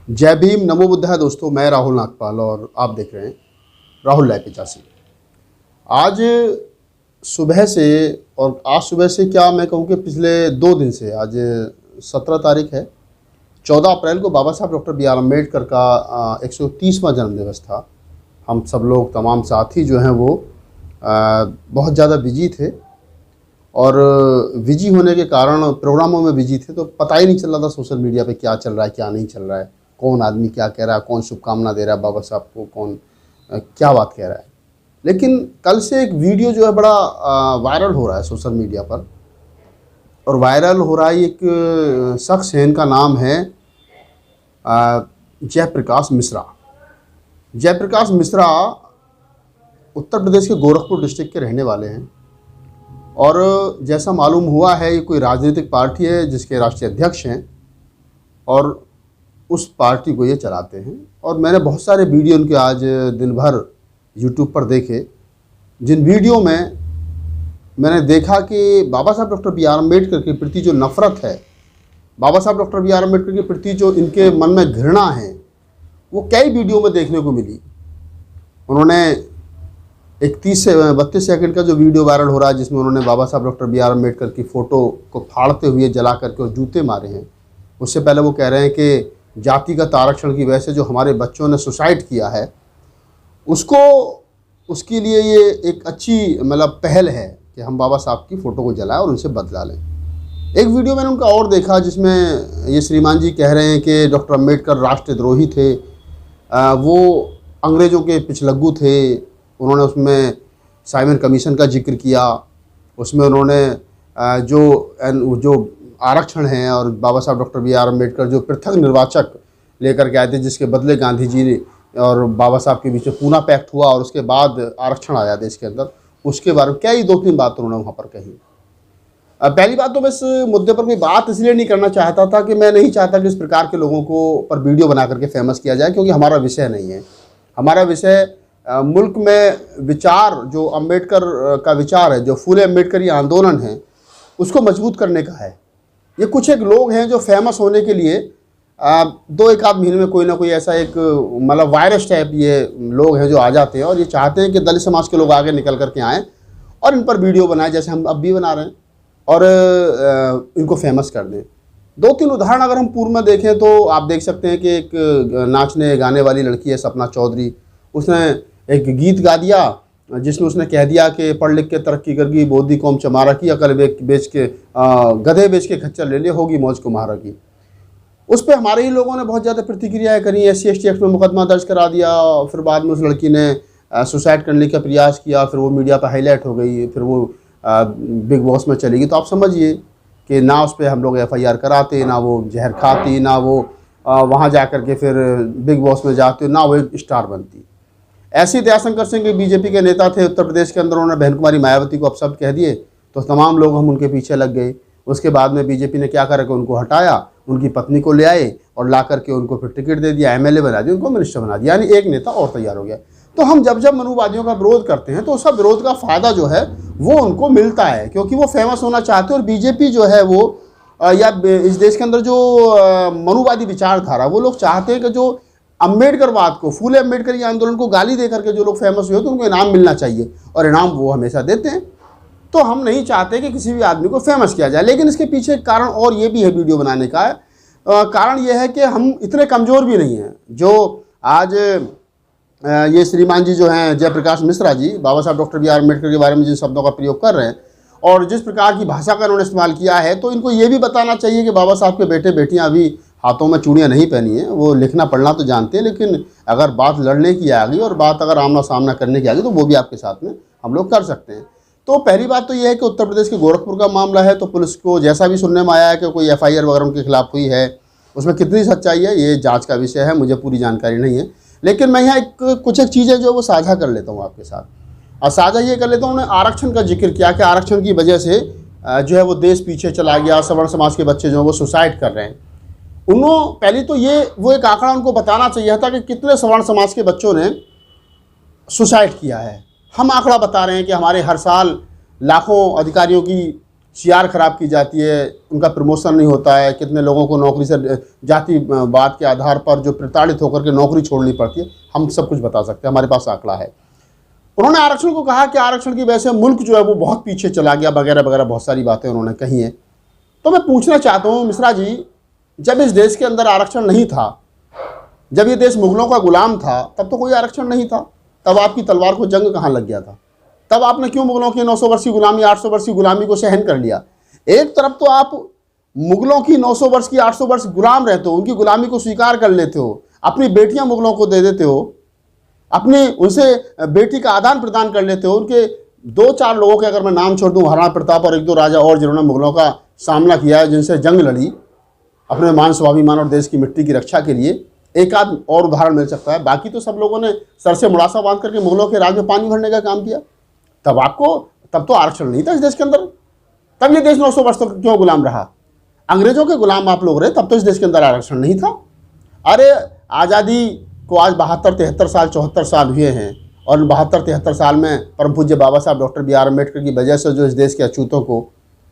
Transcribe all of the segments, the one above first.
जय भीम, नमो बुद्धाय। दोस्तों, मैं राहुल नागपाल और आप देख रहे हैं राहुल लाइव 85। आज सुबह से, और आज सुबह से क्या मैं कहूँ कि पिछले 2 दिन से, आज 17 तारीख है, 14 अप्रैल को बाबा साहब डॉक्टर बी आर अम्बेडकर का 130वां जन्मदिवस था। हम सब लोग, तमाम साथी जो हैं वो बहुत ज़्यादा बिजी थे और बिजी होने के कारण प्रोग्रामों में बिजी थे, तो पता ही नहीं चल रहा था सोशल मीडिया पे क्या चल रहा है, क्या नहीं चल रहा है, कौन आदमी क्या कह रहा है, कौन शुभकामना दे रहा है बाबा साहब को, कौन क्या बात कह रहा है। लेकिन कल से एक वीडियो जो है बड़ा वायरल हो रहा है सोशल मीडिया पर, और वायरल हो रहा है एक शख्स है, इनका नाम है जयप्रकाश मिश्रा। जयप्रकाश मिश्रा उत्तर प्रदेश के गोरखपुर डिस्ट्रिक्ट के रहने वाले हैं और जैसा मालूम हुआ है ये कोई राजनीतिक पार्टी है जिसके राष्ट्रीय अध्यक्ष हैं और उस पार्टी को ये चलाते हैं। और मैंने बहुत सारे वीडियो उनके आज दिन भर यूट्यूब पर देखे, जिन वीडियो में मैंने देखा कि बाबा साहब डॉक्टर बी आर अम्बेडकर के प्रति जो नफ़रत है, बाबा साहब डॉक्टर बी आर अम्बेडकर के प्रति जो इनके मन में घृणा है, वो कई वीडियो में देखने को मिली। उन्होंने एक 30 से 32 सेकंड का जो वीडियो वायरल हो रहा है जिसमें उन्होंने बाबा साहब डॉक्टर बी आर अम्बेडकर की फ़ोटो को फाड़ते हुए जला करके और जूते मारे हैं। उससे पहले वो कह रहे हैं कि जातिगत आरक्षण की वजह से जो हमारे बच्चों ने सुसाइड किया है उसके लिए ये एक अच्छी पहल है कि हम बाबा साहब की फ़ोटो को जलाएं और उनसे बदला लें। एक वीडियो मैंने उनका और देखा जिसमें ये श्रीमान जी कह रहे हैं कि डॉक्टर अम्बेडकर राष्ट्रद्रोही थे, वो अंग्रेज़ों के पिछलग्गू थे। उन्होंने उसमें साइमन कमीशन का जिक्र किया, उसमें उन्होंने जो आरक्षण हैं और बाबा साहब डॉक्टर बी आर अम्बेडकर जो पृथक निर्वाचक लेकर के आए थे, जिसके बदले गांधी जी और बाबा साहब के बीच में पूना पैक्ट हुआ और उसके बाद आरक्षण आया देश के अंदर, उसके बारे में कई 2-3 बात उन्होंने वहाँ पर कही। पहली बात तो मैं इस मुद्दे पर कोई बात इसलिए नहीं करना चाहता था कि मैं नहीं चाहता कि इस प्रकार के लोगों को पर वीडियो बना करके फेमस किया जाए, क्योंकि हमारा विषय नहीं है। हमारा विषय मुल्क में विचार, जो अम्बेडकर का विचार है, जो फूले अम्बेडकरी आंदोलन है, उसको मजबूत करने का है। ये कुछ एक लोग हैं जो फेमस होने के लिए 2-1 महीने में कोई ना कोई ऐसा एक वायरस टाइप ये लोग हैं जो आ जाते हैं और ये चाहते हैं कि दलित समाज के लोग आगे निकल करके आएँ और इन पर वीडियो बनाएं, जैसे हम अब भी बना रहे हैं, और इनको फेमस कर दें। 2-3 उदाहरण अगर हम पूर्व में देखें तो आप देख सकते हैं कि एक नाचने गाने वाली लड़की है सपना चौधरी, उसने एक गीत गा दिया जिसमें उसने कह दिया कि पढ़ लिख के तरक्की करगी, बोधी कौम चमारा की, अकल बेच के गधे बेच के खच्चर ले ले, होगी मौज कुम्हारा की। उस पर हमारे ही लोगों ने बहुत ज़्यादा प्रतिक्रियाएं करी। SC/ST एक्ट में मुकदमा दर्ज करा दिया, फिर बाद में उस लड़की ने सुसाइड करने का प्रयास किया, फिर वो मीडिया पर हाईलाइट हो गई, फिर वो बिग बॉस में चली गई। तो आप समझिए कि ना उस पर हम लोग FIR कराते, ना वो जहर खाती, ना वो वहाँ जा कर के फिर बिग बॉस में जाते, ना वो एक स्टार बनती। ऐसे ही दयाशंकर सिंह BJP के नेता थे उत्तर प्रदेश के अंदर, उन्होंने बहन कुमारी मायावती को अपशब्द कह दिए तो तमाम लोग हम उनके पीछे लग गए। उसके बाद में BJP ने क्या करा कि उनको हटाया, उनकी पत्नी को ले आए और ला करके उनको फिर टिकट दे दिया, MLA बना दिया, उनको मिनिस्टर बना दिया, यानी एक नेता और तैयार हो गया। तो हम जब मनुवादियों का विरोध करते हैं तो उसका विरोध का फ़ायदा जो है वो उनको मिलता है, क्योंकि वो फेमस होना चाहते हैं। और BJP जो है वो या इस देश के अंदर जो मनुवादी विचारधारा, वो लोग चाहते हैं कि जो अम्बेडकरवाद को, फूले अम्बेडकरी आंदोलन को गाली दे करके जो लोग फेमस हुए तो उनको इनाम मिलना चाहिए, और इनाम वो हमेशा देते हैं। तो हम नहीं चाहते कि किसी भी आदमी को फेमस किया जाए। लेकिन इसके पीछे एक कारण और ये भी है वीडियो बनाने का कारण ये है कि हम इतने कमज़ोर भी नहीं हैं। जो आज ये श्रीमान जी जो हैं जयप्रकाश मिश्रा जी, बाबा साहब डॉक्टर बी आर अम्बेडकर के बारे में जिन शब्दों का प्रयोग कर रहे हैं और जिस प्रकार की भाषा का उन्होंने इस्तेमाल किया है, तो इनको ये भी बताना चाहिए कि बाबा साहब के बेटे बेटियाँ अभी हाथों में चूड़ियाँ नहीं पहनी हैं, वो लिखना पढ़ना तो जानते हैं, लेकिन अगर बात लड़ने की आ गई और बात अगर आमना सामना करने की आ गई तो वो भी आपके साथ में हम लोग कर सकते हैं। तो पहली बात तो ये है कि उत्तर प्रदेश के गोरखपुर का मामला है, तो पुलिस को जैसा भी सुनने में आया है कि कोई FIR वगैरह उनके खिलाफ हुई है, उसमें कितनी सच्चाई है ये जांच का विषय है, मुझे पूरी जानकारी नहीं है। लेकिन मैं यहाँ कुछ एक चीज़ें जो वो साझा कर लेता हूँ आपके साथ, और साझा ये कर लेता हूँ। उन्होंने आरक्षण का जिक्र किया कि आरक्षण की वजह से जो है वो देश पीछे चला गया, सवर्ण समाज के बच्चे जो हैं वो सुसाइड कर रहे हैं। उन्होंने पहले तो वो एक आंकड़ा उनको बताना चाहिए था कि कितने सवर्ण समाज के बच्चों ने सुसाइड किया है। हम आंकड़ा बता रहे हैं कि हमारे हर साल लाखों अधिकारियों की शियार खराब की जाती है, उनका प्रमोशन नहीं होता है, कितने लोगों को नौकरी से जातिवाद के आधार पर जो प्रताड़ित होकर के नौकरी छोड़नी पड़ती है, हम सब कुछ बता सकते हैं, हमारे पास आंकड़ा है। उन्होंने आरक्षण को कहा कि आरक्षण की वजह से मुल्क जो है वो बहुत पीछे चला गया, वगैरह वगैरह बहुत सारी बातें उन्होंने कही हैं। तो मैं पूछना चाहता हूँ मिश्रा जी, जब इस देश के अंदर आरक्षण नहीं था, जब ये देश मुगलों का गुलाम था, तब तो कोई आरक्षण नहीं था, तब आपकी तलवार को जंग कहाँ लग गया था? तब आपने क्यों मुगलों की 900 वर्ष की गुलामी, 800 वर्ष की गुलामी को सहन कर लिया? एक तरफ तो आप मुगलों की 900 वर्ष की 800 वर्ष गुलाम रहते हो, उनकी गुलामी को स्वीकार कर लेते हो, अपनी बेटियां मुगलों को दे देते हो, अपनी उनसे बेटी का आदान प्रदान कर लेते हो। उनके 2-4 लोगों के अगर मैं नाम छोड़ दूं, महाराणा प्रताप और 1-2 राजा और जिन्होंने मुगलों का सामना किया है, जिनसे जंग लड़ी अपने मान स्वाभिमान और देश की मिट्टी की रक्षा के लिए, एक आध और उदाहरण मिल सकता है। बाकी तो सब लोगों ने सर से मुड़ासा बांध करके मुगलों के राज में पानी भरने का काम किया। तब तो आरक्षण नहीं था इस देश के अंदर, तब ये देश 900 वर्ष तक क्यों गुलाम रहा? अंग्रेजों के गुलाम आप लोग रहे, तब तो इस देश के अंदर आरक्षण नहीं था। अरे आज़ादी को आज 72-73 साल 74 साल हुए हैं, और 72-73 साल में परम पूज्य बाबा साहब डॉक्टर B.R. अम्बेडकर की वजह से जो इस देश के अछूतों को,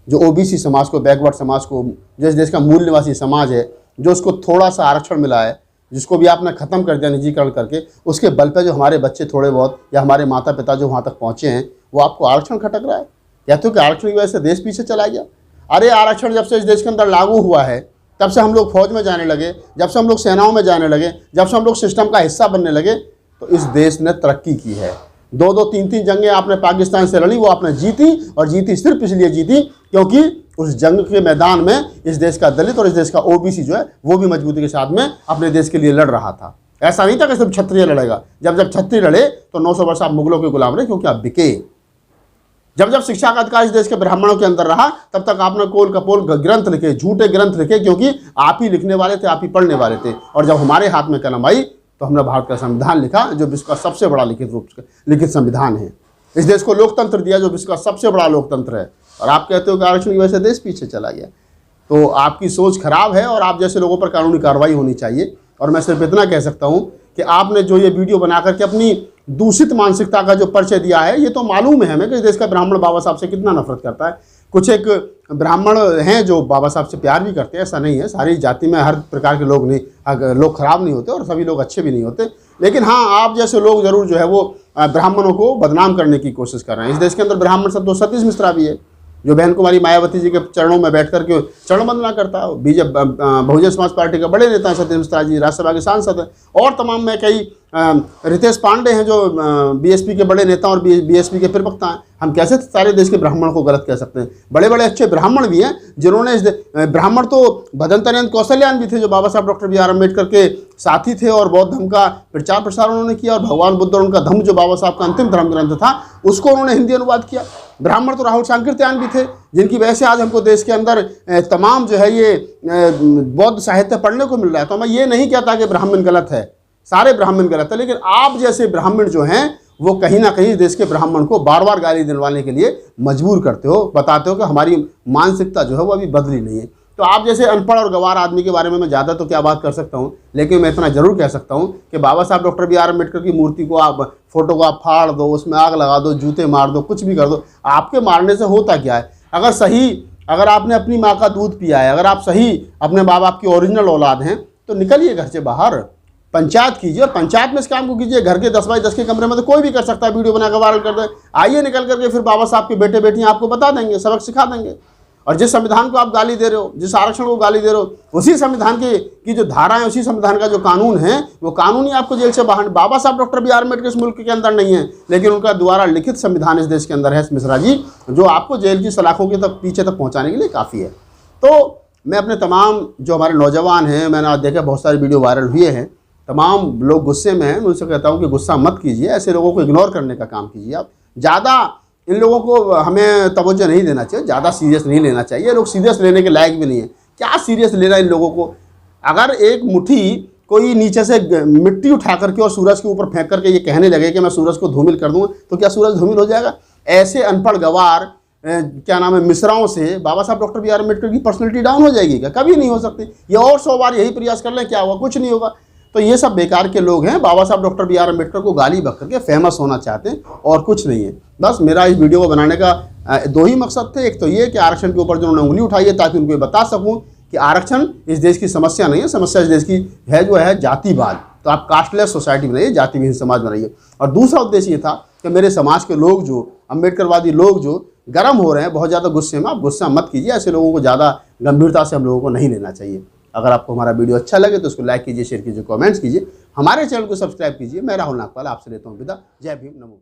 जो OBC समाज को, बैकवर्ड समाज को, जो इस देश का मूल निवासी समाज है, जो उसको थोड़ा सा आरक्षण मिला है, जिसको भी आपने ख़त्म कर दिया निजीकरण करके, उसके बल पे जो हमारे बच्चे थोड़े बहुत या हमारे माता पिता जो वहाँ तक पहुँचे हैं, वो आपको आरक्षण खटक रहा है। कहते हो कि आरक्षण की वजह से देश पीछे चला गया। अरे आरक्षण जब से इस देश के अंदर लागू हुआ है, तब से हम लोग फौज में जाने लगे, जब से हम लोग सेनाओं में जाने लगे, जब से हम लोग सिस्टम का हिस्सा बनने लगे, तो इस देश ने तरक्की की है। 2-2, 3-3 जंगें आपने पाकिस्तान से लड़ी, वो आपने जीती, और जीती सिर्फ इसलिए जीती क्योंकि उस जंग के मैदान में इस देश का दलित और इस देश का OBC जो है वो भी मजबूती के साथ में अपने देश के लिए लड़ रहा था। ऐसा नहीं था कि सिर्फ क्षत्रिय लड़ेगा। जब क्षत्रिय लड़े तो 900 वर्ष आप मुगलों के गुलाम रहे, क्योंकि आप बिके। जब सिक्षा का अधिकार इस देश के ब्राह्मणों के अंदर रहा, तब तक आपने कोल कपोल ग्रंथ लिखे, झूठे ग्रंथ लिखे, क्योंकि आप ही लिखने वाले थे, आप ही पढ़ने वाले थे। और जब हमारे हाथ में कलम आई तो हमने भारत का संविधान लिखा, जो विश्व का सबसे बड़ा लिखित संविधान है। इस देश को लोकतंत्र दिया, जो विश्व का सबसे बड़ा लोकतंत्र है। और आप कहते हो कि आरक्षण की वजह से देश पीछे चला गया, तो आपकी सोच खराब है, और आप जैसे लोगों पर कानूनी कार्रवाई होनी चाहिए। और मैं सिर्फ इतना कह सकता हूँ कि आपने जो ये वीडियो बना करके अपनी दूषित मानसिकता का जो परिचय दिया है, ये तो मालूम है हमें कि इस देश का ब्राह्मण बाबा साहब से कितना नफरत करता है। कुछ एक ब्राह्मण हैं जो बाबा साहब से प्यार भी करते हैं, ऐसा नहीं है। सारी जाति में हर प्रकार के लोग नहीं, लोग खराब नहीं होते और सभी लोग अच्छे भी नहीं होते। लेकिन हाँ, आप जैसे लोग जरूर जो है वो ब्राह्मणों को बदनाम करने की कोशिश कर रहे हैं। इस देश के अंदर ब्राह्मण सब तो सतीश मिश्रा भी है, जो बहन कुमारी मायावती जी के चरणों में बैठ करके चरण वंदना करता है। बहुजन समाज पार्टी का बड़े नेता हैं सतीश मिश्रा जी, राज्यसभा के सांसद हैं। और तमाम में कई रितेश पांडे हैं जो BSP के बड़े नेता और BSP के प्रवक्ता हैं। हम कैसे सारे देश के ब्राह्मण को गलत कह सकते हैं? बड़े बड़े अच्छे ब्राह्मण भी हैं जिन्होंने ब्राह्मण तो भदंतनंद कौशल्यान भी थे, जो बाबा साहब डॉक्टर B.R. अम्बेडकर के साथी थे, और बौद्ध धर्म का प्रचार प्रसार उन्होंने किया। और भगवान बुद्ध और उनका धम्म, जो बाबा साहब का अंतिम धर्म ग्रंथ था, उसको उन्होंने हिंदी अनुवाद किया। ब्राह्मण तो राहुल सांकृत्यायन भी थे, जिनकी वजह से आज हमको देश के अंदर तमाम जो है ये बौद्ध साहित्य पढ़ने को मिल रहा है। तो मैं ये नहीं कहता कि ब्राह्मण गलत है, सारे ब्राह्मण गलत है, लेकिन आप जैसे ब्राह्मण जो हैं वो कहीं ना कहीं देश के ब्राह्मण को बार बार गाली दिलवाने के लिए मजबूर करते हो, बताते हो कि हमारी मानसिकता जो है वो अभी बदली नहीं है। तो आप जैसे अनपढ़ और गवार आदमी के बारे में मैं ज़्यादा तो क्या बात कर सकता हूँ, लेकिन मैं इतना जरूर कह सकता हूँ कि बाबा साहब डॉक्टर B.R. अम्बेडकर की मूर्ति को, आप फोटो को आप फाड़ दो, उसमें आग लगा दो, जूते मार दो, कुछ भी कर दो, आपके मारने से होता क्या है? अगर आपने अपनी माँ का दूध पिया है, अगर आप सही अपने माँ बाप की ओरिजिनल औलाद हैं, तो निकलिए घर से बाहर, पंचायत कीजिए, और पंचायत में इस काम को कीजिए। घर के 10x10 के कमरे में तो कोई भी कर सकता है, वीडियो बनाकर वायरल कर दे। आइए निकल करके फिर बाबा साहब के बेटे बेटियां आपको बता देंगे, सबक सिखा देंगे। और जिस संविधान को आप गाली दे रहे हो, जिस आरक्षण को गाली दे रहे हो, उसी संविधान की जो धाराएं, उसी संविधान का जो कानून है, वो कानून ही आपको जेल से बाहर। बाबा साहब डॉक्टर B.R. अम्बेडकर इस मुल्क के अंदर नहीं है, लेकिन उनका द्वारा लिखित संविधान इस देश के अंदर है मिश्रा जी, जो आपको जेल की सलाखों के तक पीछे तक पहुँचाने के लिए काफ़ी है। तो मैं अपने तमाम जो हमारे नौजवान हैं, मैंने आज देखा बहुत सारे वीडियो वायरल हुए हैं, तमाम लोग गुस्से में हैं, मैं उनसे कहता हूँ कि गुस्सा मत कीजिए, ऐसे लोगों को इग्नोर करने का काम कीजिए। आप ज़्यादा इन लोगों को हमें तवज्जो नहीं देना चाहिए, ज़्यादा सीरियस नहीं लेना चाहिए। ये लोग सीरियस लेने के लायक भी नहीं है। क्या सीरियस लेना इन लोगों को? अगर एक मुट्ठी कोई नीचे से मिट्टी उठा करके और सूरज के ऊपर फेंक करके ये कहने लगे कि मैं सूरज को धूमिल कर दूँ, तो क्या सूरज धूमिल हो जाएगा? ऐसे अनपढ़ गवार क्या नाम है मिश्राओं से बाबा साहब डॉक्टर B.R. अम्बेडकर की पर्सनैलिटी डाउन हो जाएगी क्या? कभी नहीं हो सकती। ये और 100 बार यही प्रयास कर लें, क्या हुआ? कुछ नहीं होगा। तो ये सब बेकार के लोग हैं। बाबा साहब डॉक्टर बी आर अम्बेडकर को गाली बक करके फेमस होना चाहते हैं और कुछ नहीं है। बस मेरा इस वीडियो को बनाने का दो ही मकसद थे। एक तो ये कि आरक्षण के ऊपर जो उन्होंने उंगली उठाई है, ताकि उनको ये बता सकूं कि आरक्षण इस देश की समस्या नहीं है, समस्या इस देश की है जो है जातिवाद। तो आप कास्टलेस सोसाइटी बनाइए, जाति विहीन समाज बनाइए। और दूसरा उद्देश्य ये था कि मेरे समाज के लोग जो अम्बेडकरवादी लोग जो गर्म हो रहे हैं बहुत ज़्यादा गुस्से में, आप गुस्सा मत कीजिए। ऐसे लोगों को ज़्यादा गंभीरता से हम लोगों को नहीं लेना चाहिए। अगर आपको हमारा वीडियो अच्छा लगे तो उसको लाइक कीजिए, शेयर कीजिए, कमेंट्स कीजिए, हमारे चैनल को सब्सक्राइब कीजिए। मैं राहुल नागपाल आपसे लेता हूँ विदा। जय भीम, नमो।